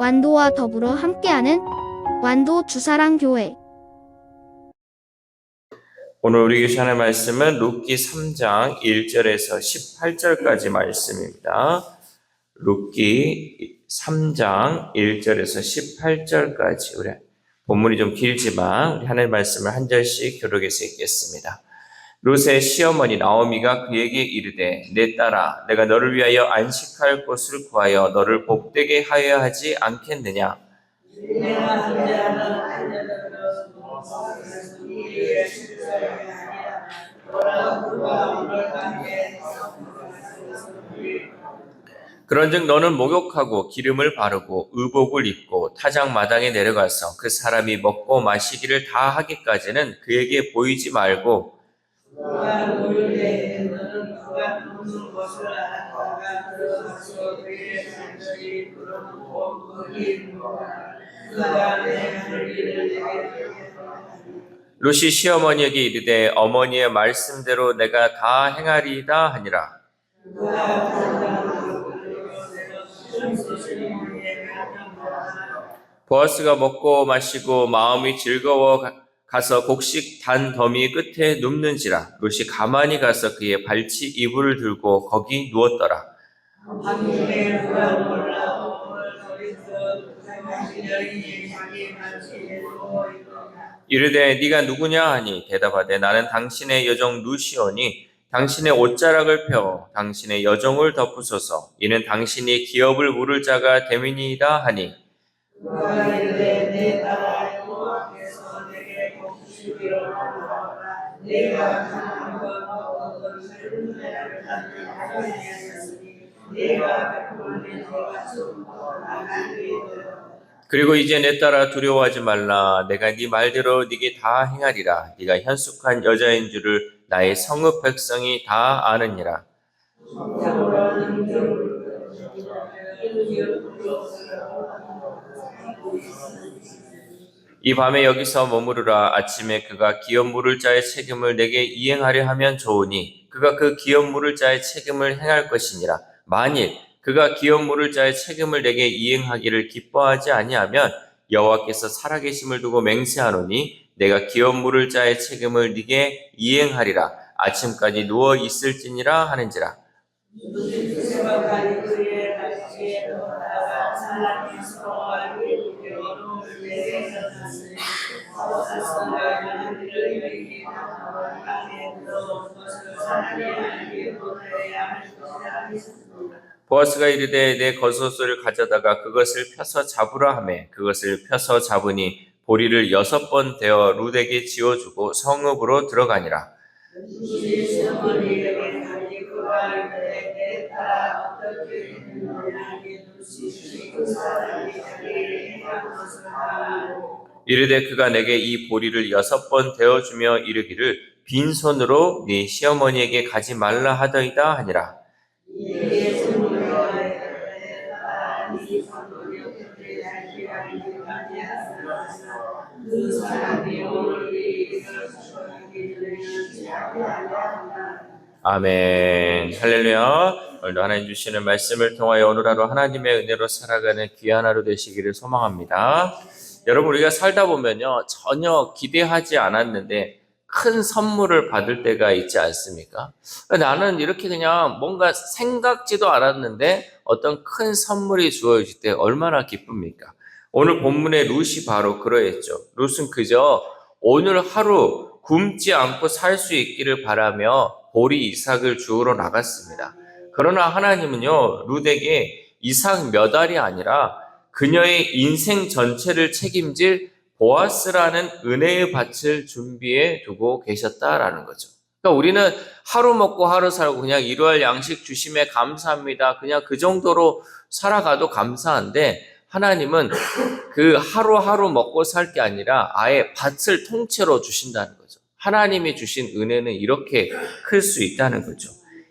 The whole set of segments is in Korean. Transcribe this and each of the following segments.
완도와 더불어 함께하는 완도 주사랑교회. 오늘 우리 교시하는 말씀은 룻기 3장 1절에서 18절까지 말씀입니다. 룻기 3장 1절에서 18절까지 우리 본문이 좀 길지만 우리 하나님의 말씀을 한 절씩 교독해서 읽겠습니다. 룻의 시어머니 나오미가 그에게 이르되 내 딸아 내가 너를 위하여 안식할 곳을 구하여 너를 복되게 하여야 하지 않겠느냐. 그런즉 너는 목욕하고 기름을 바르고 의복을 입고 타작마당에 내려가서 그 사람이 먹고 마시기를 다 하기까지는 그에게 보이지 말고 룻이 시어머니에게 이르되 어머니의 말씀대로 내가 다 행하리이다 하니라. 보아스가 먹고 마시고 마음이 즐거워 가서 곡식 단 더미 끝에 눕는지라. 룻이 가만히 가서 그의 발치 이불을 들고 거기 누웠더라. 이르되 네가 누구냐 하니 대답하되 나는 당신의 여종 룻이오니 당신의 옷자락을 펴 당신의 여종을 덮으소서. 이는 당신이 기업을 물을 자가 됨이니이다 하니 그리고 이제 내 딸아 두려워하지 말라. 내가 네 말대로 네게 다 행하리라. 네가 현숙한 여자인 줄을 나의 성읍 백성이 다 아느니라. 이 밤에 여기서 머무르라. 아침에 그가 기업 물을 자의 책임을 내게 이행하려 하면 좋으니 그가 그 기업 물을 자의 책임을 행할 것이니라. 만일 그가 기업 물을 자의 책임을 내게 이행하기를 기뻐하지 아니하면 여호와께서 살아계심을 두고 맹세하노니 내가 기업 물을 자의 책임을 네게 이행하리라. 아침까지 누워 있을지니라 하는지라. 보아스가 이르되 내 겉옷을 가져다가 그것을 펴서 잡으라 하매 그것을 펴서 잡으니 보리를 6번 대어 룻에게 지어주고 성읍으로 들어가니라. 이르되 그가 내게 이 보리를 6번 대어주며 이르기를 빈손으로 네 시어머니에게 가지 말라 하더이다 하니라. 아멘. 할렐루야. 오늘도 하나님 주시는 말씀을 통하여 오늘 하루 하나님의 은혜로 살아가는 귀한 하루 되시기를 소망합니다. 여러분 우리가 살다 보면요 전혀 기대하지 않았는데 큰 선물을 받을 때가 있지 않습니까? 나는 이렇게 그냥 뭔가 생각지도 않았는데 어떤 큰 선물이 주어질 때 얼마나 기쁩니까? 오늘 본문의 룻이 바로 그러했죠. 룻은 그저 오늘 하루 굶지 않고 살 수 있기를 바라며 보리 이삭을 주우러 나갔습니다. 그러나 하나님은요 룻에게 이삭 몇 알이 아니라 그녀의 인생 전체를 책임질 보아스라는 은혜의 밭을 준비해 두고 계셨다라는 거죠. 그러니까 우리는 하루 먹고 하루 살고 그냥 일요일 양식 주심에 감사합니다. 그냥 그 정도로 살아가도 감사한데 하나님은 그 하루하루 먹고 살 게 아니라 아예 밭을 통째로 주신다는 거죠. 하나님이 주신 은혜는 이렇게 클 수 있다는 거죠.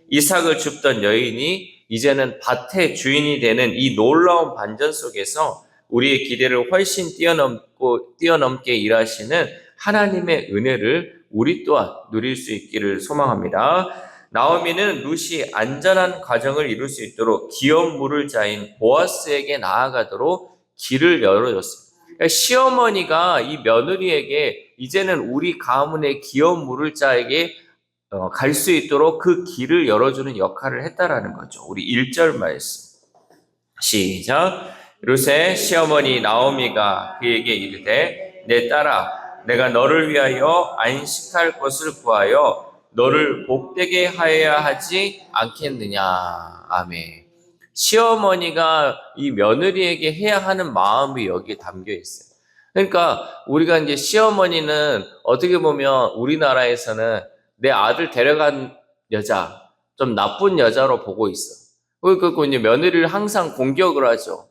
이삭을 줍던 여인이 이제는 밭의 주인이 되는 이 놀라운 반전 속에서 우리의 기대를 훨씬 뛰어넘게 일하시는 하나님의 은혜를 우리 또한 누릴 수 있기를 소망합니다. 나오미는 룻이 안전한 가정을 이룰 수 있도록 기업 물을 자인 보아스에게 나아가도록 길을 열어줬어요. 그러니까 시어머니가 이 며느리에게 이제는 우리 가문의 기업 물을 자에게 갈 수 있도록 그 길을 열어주는 역할을 했다라는 거죠. 우리 1절 말씀. 시작. 룻의 시어머니 나오미가 그에게 이르되 내 딸아 내가 너를 위하여 안식할 것을 구하여 너를 복되게 하여야 하지 않겠느냐. 아멘. 시어머니가 이 며느리에게 해야 하는 마음이 여기에 담겨 있어요. 그러니까 우리가 이제 시어머니는 어떻게 보면 우리나라에서는 내 아들 데려간 여자, 좀 나쁜 여자로 보고 있어. 그리고 이제 며느리를 항상 공격을 하죠.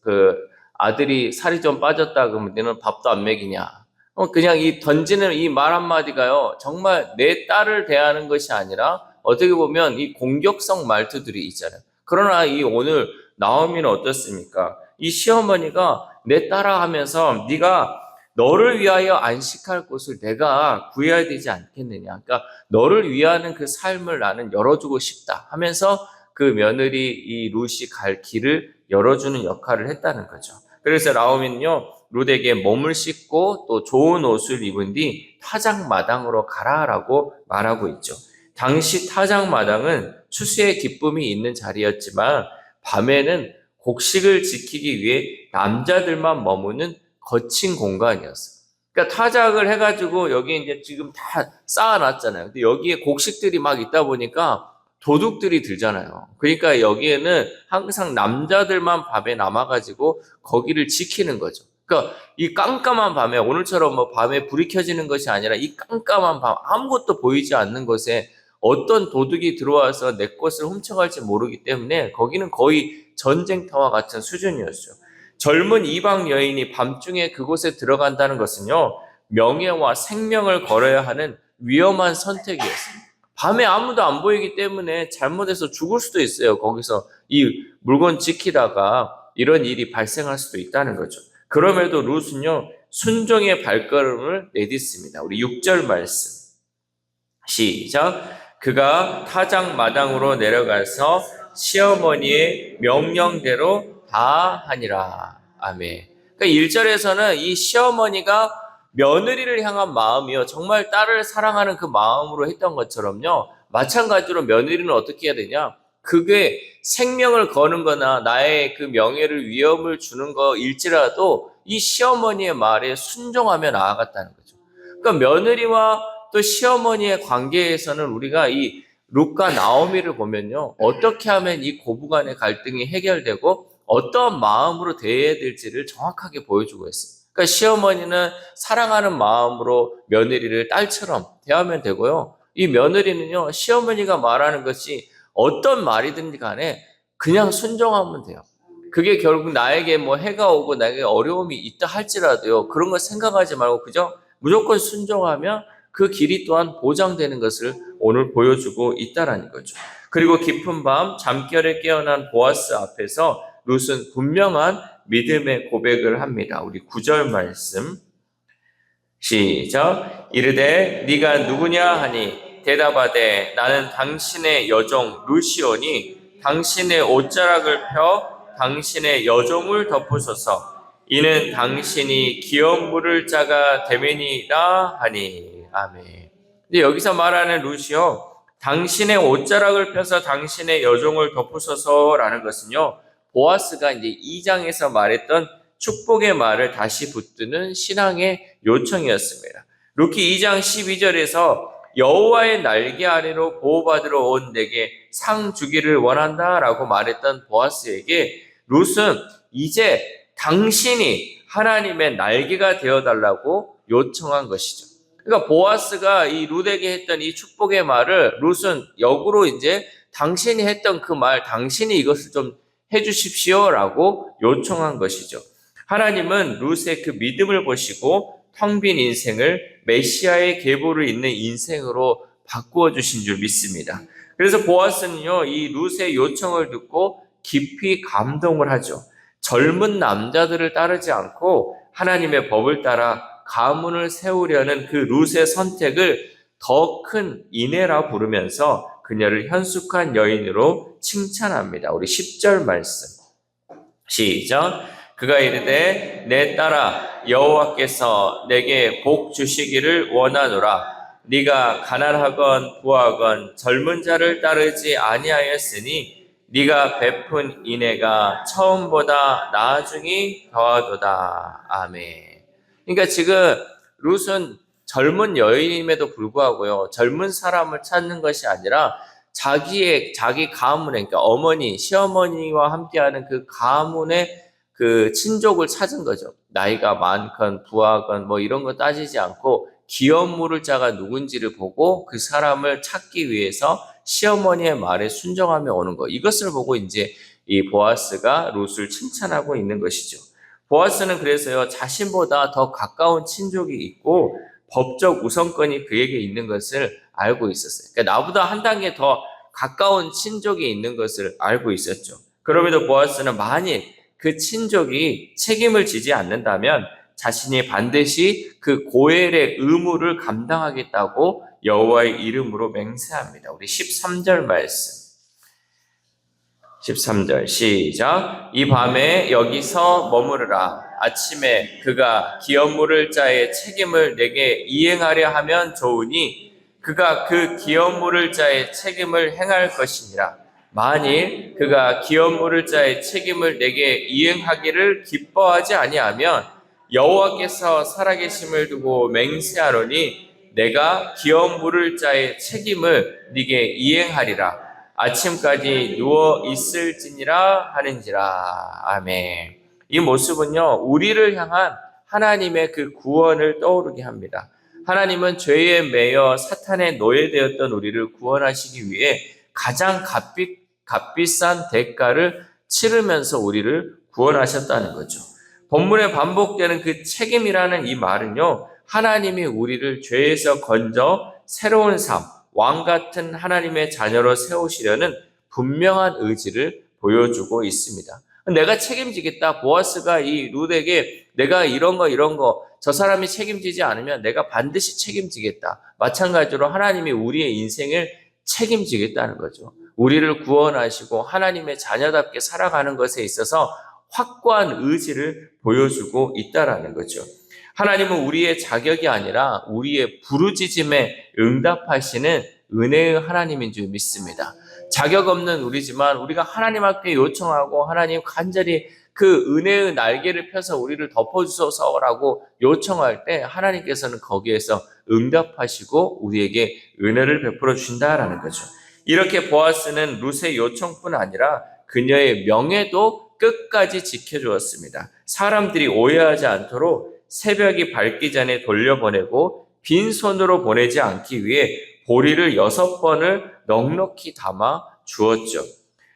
그 아들이 살이 좀 빠졌다 그러면 너는 밥도 안 먹이냐. 그냥 이 던지는 이 말 한마디가요, 정말 내 딸을 대하는 것이 아니라 어떻게 보면 이 공격성 말투들이 있잖아요. 그러나 이 오늘 나오미는 어떻습니까? 이 시어머니가 내 딸아 하면서 네가 너를 위하여 안식할 곳을 내가 구해야 되지 않겠느냐. 그러니까 너를 위하는 그 삶을 나는 열어주고 싶다 하면서 그 며느리 이 룻이 갈 길을 열어주는 역할을 했다는 거죠. 그래서 나오면요, 룻에게 몸을 씻고 또 좋은 옷을 입은 뒤 타작마당으로 가라라고 말하고 있죠. 당시 타작마당은 추수의 기쁨이 있는 자리였지만 밤에는 곡식을 지키기 위해 남자들만 머무는 거친 공간이었어요. 그러니까 타작을 해가지고 여기 이제 지금 다 쌓아놨잖아요. 근데 여기에 곡식들이 막 있다 보니까 도둑들이 들잖아요. 그러니까 여기에는 항상 남자들만 밤에 남아가지고 거기를 지키는 거죠. 그러니까 이 깜깜한 밤에, 오늘처럼 뭐 밤에 불이 켜지는 것이 아니라 이 깜깜한 밤, 아무것도 보이지 않는 곳에 어떤 도둑이 들어와서 내 것을 훔쳐갈지 모르기 때문에 거기는 거의 전쟁터와 같은 수준이었어요. 젊은 이방 여인이 밤중에 그곳에 들어간다는 것은요, 명예와 생명을 걸어야 하는 위험한 선택이었어요. 밤에 아무도 안 보이기 때문에 잘못해서 죽을 수도 있어요. 거기서 이 물건 지키다가 이런 일이 발생할 수도 있다는 거죠. 그럼에도 룻은요, 순종의 발걸음을 내딛습니다. 우리 6절 말씀. 시작. 그가 타작 마당으로 내려가서 시어머니의 명령대로 다 하니라. 아멘. 그러니까 1절에서는 이 시어머니가 며느리를 향한 마음이요, 정말 딸을 사랑하는 그 마음으로 했던 것처럼요, 마찬가지로 며느리는 어떻게 해야 되냐? 그게 생명을 거는 거나 나의 그 명예를 위협을 주는 거일지라도 이 시어머니의 말에 순종하며 나아갔다는 거죠. 그러니까 며느리와 또 시어머니의 관계에서는 우리가 이 룻과 나오미를 보면요, 어떻게 하면 이 고부간의 갈등이 해결되고 어떤 마음으로 대해야 될지를 정확하게 보여주고 있어요. 그러니까 시어머니는 사랑하는 마음으로 며느리를 딸처럼 대하면 되고요, 이 며느리는요, 시어머니가 말하는 것이 어떤 말이든지 간에 그냥 순종하면 돼요. 그게 결국 나에게 뭐 해가 오고 나에게 어려움이 있다 할지라도요, 그런 거 생각하지 말고 그저 무조건 순종하면 그 길이 또한 보장되는 것을 오늘 보여주고 있다라는 거죠. 그리고 깊은 밤 잠결에 깨어난 보아스 앞에서 룻은 분명한 믿음의 고백을 합니다. 우리 9절 말씀. 시작. 이르되 네가 누구냐 하니 대답하되 나는 당신의 여종 룻이오니 당신의 옷자락을 펴 당신의 여종을 덮으소서. 이는 당신이 기업 물을 자가 되매니라 하니. 아멘. 근데 여기서 말하는 룻이요, 당신의 옷자락을 펴서 당신의 여종을 덮으소서라는 것은요, 보아스가 이제 2장에서 말했던 축복의 말을 다시 붙드는 신앙의 요청이었습니다. 룻기 2장 12절에서 여호와의 날개 아래로 보호받으러 온 내게 상 주기를 원한다라고 말했던 보아스에게 룻은 이제 당신이 하나님의 날개가 되어달라고 요청한 것이죠. 그러니까 보아스가 이 룻에게 했던 이 축복의 말을 룻은 역으로 이제 당신이 했던 그 말, 당신이 이것을 좀 해주십시오라고 요청한 것이죠. 하나님은 룻의 그 믿음을 보시고 텅 빈 인생을 메시아의 계보를 잇는 인생으로 바꾸어 주신 줄 믿습니다. 그래서 보아스는요, 이 룻의 요청을 듣고 깊이 감동을 하죠. 젊은 남자들을 따르지 않고 하나님의 법을 따라 가문을 세우려는 그 룻의 선택을 더 큰 인애라 부르면서 그녀를 현숙한 여인으로 칭찬합니다. 우리 10절 말씀. 시작. 그가 이르되 내 딸아 여호와께서 내게 복 주시기를 원하노라. 네가 가난하건 부하건 젊은 자를 따르지 아니하였으니 네가 베푼 인애가 처음보다 나중이 더하도다. 아멘. 그러니까 지금 룻은 젊은 여인임에도 불구하고요, 젊은 사람을 찾는 것이 아니라 자기 가문에, 그러니까 어머니, 시어머니와 함께하는 그 가문의 그 친족을 찾은 거죠. 나이가 많건 부하건 뭐 이런 거 따지지 않고 기업 물을 자가 누군지를 보고 그 사람을 찾기 위해서 시어머니의 말에 순종하며 오는 거. 이것을 보고 이제 이 보아스가 룻을 칭찬하고 있는 것이죠. 보아스는 그래서요, 자신보다 더 가까운 친족이 있고 법적 우선권이 그에게 있는 것을 알고 있었어요. 그러니까 나보다 한 단계 더 가까운 친족이 있는 것을 알고 있었죠. 그럼에도 보아스는 만일 그 친족이 책임을 지지 않는다면 자신이 반드시 그 고엘의 의무를 감당하겠다고 여호와의 이름으로 맹세합니다. 우리 13절 말씀. 13절 시작. 이 밤에 여기서 머무르라. 아침에 그가 기업 물을 자의 책임을 내게 이행하려 하면 좋으니 그가 그 기업 물을 자의 책임을 행할 것이니라. 만일 그가 기업 물을 자의 책임을 내게 이행하기를 기뻐하지 아니하면 여호와께서 살아계심을 두고 맹세하노니 내가 기업 물을 자의 책임을 네게 이행하리라. 아침까지 누워 있을지니라 하는지라. 아멘. 이 모습은요, 우리를 향한 하나님의 그 구원을 떠오르게 합니다. 하나님은 죄에 매여 사탄의 노예되었던 우리를 구원하시기 위해 가장 값비싼 대가를 치르면서 우리를 구원하셨다는 거죠. 본문에 반복되는 그 책임이라는 이 말은요, 하나님이 우리를 죄에서 건져 새로운 삶, 왕 같은 하나님의 자녀로 세우시려는 분명한 의지를 보여주고 있습니다. 내가 책임지겠다. 보아스가 이 룻에게 내가 이런 거, 저 사람이 책임지지 않으면 내가 반드시 책임지겠다. 마찬가지로 하나님이 우리의 인생을 책임지겠다는 거죠. 우리를 구원하시고 하나님의 자녀답게 살아가는 것에 있어서 확고한 의지를 보여주고 있다라는 거죠. 하나님은 우리의 자격이 아니라 우리의 부르짖음에 응답하시는 은혜의 하나님인 줄 믿습니다. 자격 없는 우리지만 우리가 하나님 앞에 요청하고 하나님 간절히 그 은혜의 날개를 펴서 우리를 덮어주소서라고 요청할 때 하나님께서는 거기에서 응답하시고 우리에게 은혜를 베풀어 주신다라는 거죠. 이렇게 보아스는 룻의 요청뿐 아니라 그녀의 명예도 끝까지 지켜주었습니다. 사람들이 오해하지 않도록 새벽이 밝기 전에 돌려보내고 빈손으로 보내지 않기 위해 보리를 6번을 넉넉히 담아 주었죠.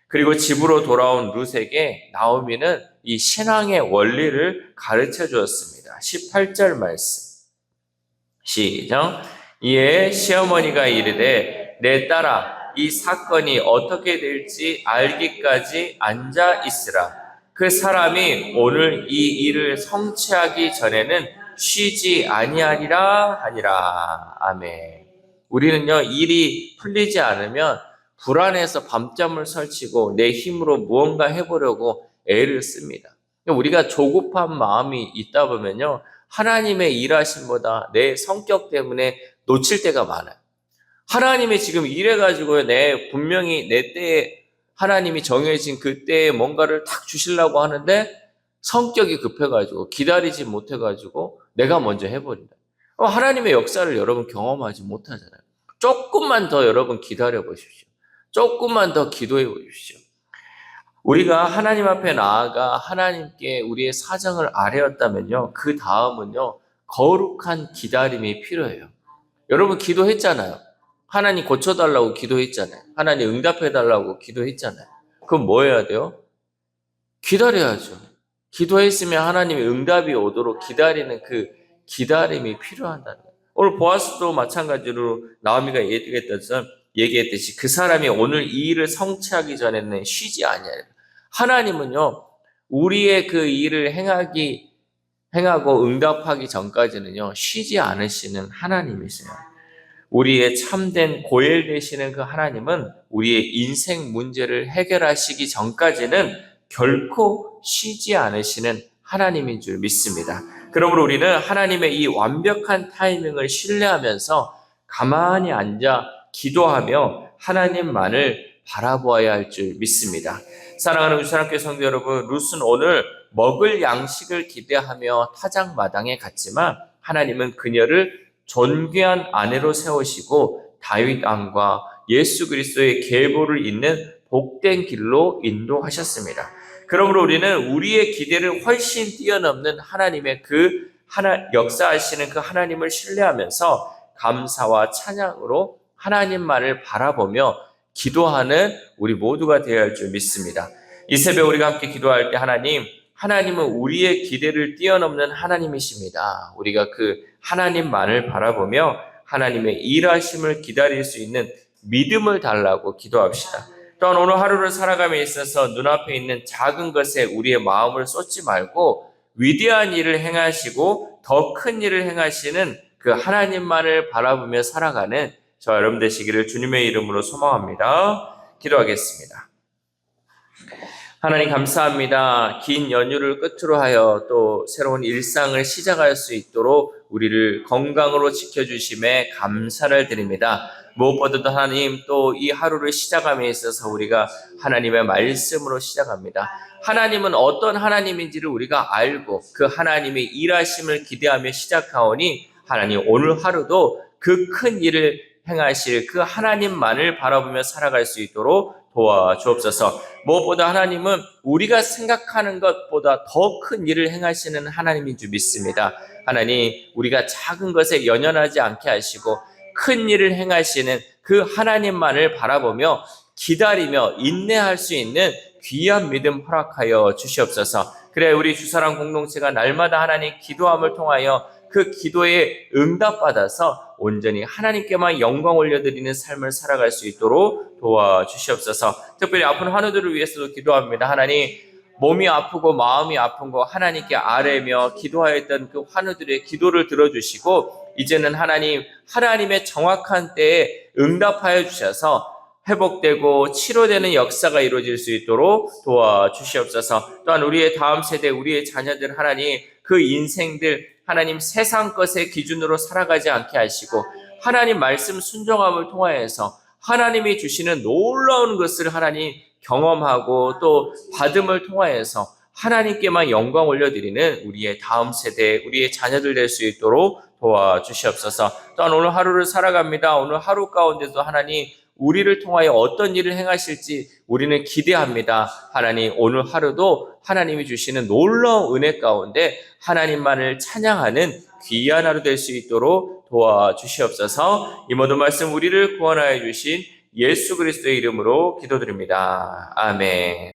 그리고 집으로 돌아온 룻에게 나오미는 이 신앙의 원리를 가르쳐 주었습니다. 18절 말씀 시작. 이에 시어머니가 이르되 내 딸아 이 사건이 어떻게 될지 알기까지 앉아 있으라. 그 사람이 오늘 이 일을 성취하기 전에는 쉬지 아니하리라 하니라. 아멘. 우리는요, 일이 풀리지 않으면 불안해서 밤잠을 설치고 내 힘으로 무언가 해보려고 애를 씁니다. 우리가 조급한 마음이 있다 보면요, 하나님의 일하심보다 내 성격 때문에 놓칠 때가 많아요. 하나님이 지금 일해가지고 분명히 내 때에 하나님이 정해진 그 때에 뭔가를 탁 주시려고 하는데 성격이 급해가지고 기다리지 못해가지고 내가 먼저 해버린다. 하나님의 역사를 여러분 경험하지 못하잖아요. 조금만 더 여러분 기다려 보십시오. 조금만 더 기도해 보십시오. 우리가 하나님 앞에 나아가 하나님께 우리의 사정을 아뢰었다면요, 그 다음은요, 거룩한 기다림이 필요해요. 여러분 기도했잖아요. 하나님 고쳐달라고 기도했잖아요. 하나님 응답해달라고 기도했잖아요. 그럼 뭐 해야 돼요? 기다려야죠. 기도했으면 하나님의 응답이 오도록 기다리는 그 기다림이 필요하다는 거예요. 오늘 보아스도 마찬가지로 나오미가 얘기했듯이 그 사람이 오늘 이 일을 성취하기 전에는 쉬지 아니하리라. 하나님은요, 우리의 그 일을 행하고 응답하기 전까지는요, 쉬지 않으시는 하나님이세요. 우리의 참된 고엘 되시는 그 하나님은 우리의 인생 문제를 해결하시기 전까지는 결코 쉬지 않으시는 하나님인 줄 믿습니다. 그러므로 우리는 하나님의 이 완벽한 타이밍을 신뢰하면서 가만히 앉아 기도하며 하나님만을 바라보아야 할 줄 믿습니다. 사랑하는 우리사랑교회 성도 여러분, 룻은 오늘 먹을 양식을 기대하며 타작마당에 갔지만 하나님은 그녀를 존귀한 아내로 세우시고 다윗 왕과 예수 그리스도의 계보를 잇는 복된 길로 인도하셨습니다. 그러므로 우리는 우리의 기대를 훨씬 뛰어넘는 하나님의 역사하시는 그 하나님을 신뢰하면서 감사와 찬양으로 하나님만을 바라보며 기도하는 우리 모두가 되어야 할 줄 믿습니다. 이 새벽 우리가 함께 기도할 때 하나님은 우리의 기대를 뛰어넘는 하나님이십니다. 우리가 그 하나님만을 바라보며 하나님의 일하심을 기다릴 수 있는 믿음을 달라고 기도합시다. 또한 오늘 하루를 살아감에 있어서 눈앞에 있는 작은 것에 우리의 마음을 쏟지 말고 위대한 일을 행하시고 더 큰 일을 행하시는 그 하나님만을 바라보며 살아가는 저와 여러분 되시기를 주님의 이름으로 소망합니다. 기도하겠습니다. 하나님 감사합니다. 긴 연휴를 끝으로 하여 또 새로운 일상을 시작할 수 있도록 우리를 건강으로 지켜주심에 감사를 드립니다. 무엇보다도 하나님 또 이 하루를 시작함에 있어서 우리가 하나님의 말씀으로 시작합니다. 하나님은 어떤 하나님인지를 우리가 알고 그 하나님의 일하심을 기대하며 시작하오니 하나님 오늘 하루도 그 큰 일을 행하실 그 하나님만을 바라보며 살아갈 수 있도록 도와주옵소서. 무엇보다 하나님은 우리가 생각하는 것보다 더 큰 일을 행하시는 하나님인 줄 믿습니다. 하나님, 우리가 작은 것에 연연하지 않게 하시고 큰 일을 행하시는 그 하나님만을 바라보며 기다리며 인내할 수 있는 귀한 믿음 허락하여 주시옵소서. 그래 우리 주사랑 공동체가 날마다 하나님 기도함을 통하여 그 기도에 응답받아서 온전히 하나님께만 영광 올려드리는 삶을 살아갈 수 있도록 도와주시옵소서. 특별히 아픈 환우들을 위해서도 기도합니다. 하나님, 몸이 아프고 마음이 아픈 거 하나님께 아뢰며 기도하였던 그 환우들의 기도를 들어주시고 이제는 하나님의 정확한 때에 응답하여 주셔서 회복되고 치료되는 역사가 이루어질 수 있도록 도와주시옵소서. 또한 우리의 다음 세대, 우리의 자녀들 하나님 그 인생들 하나님 세상 것의 기준으로 살아가지 않게 하시고 하나님 말씀 순종함을 통하여서 하나님이 주시는 놀라운 것을 하나님 경험하고 또 받음을 통하여서 하나님께만 영광 올려드리는 우리의 다음 세대, 우리의 자녀들 될 수 있도록 도와주시옵소서. 또한 오늘 하루를 살아갑니다. 오늘 하루 가운데도 하나님 우리를 통하여 어떤 일을 행하실지 우리는 기대합니다. 하나님 오늘 하루도 하나님이 주시는 놀라운 은혜 가운데 하나님만을 찬양하는 귀한 하루 될 수 있도록 도와주시옵소서. 이 모든 말씀 우리를 구원하여 주신 예수 그리스도의 이름으로 기도드립니다. 아멘.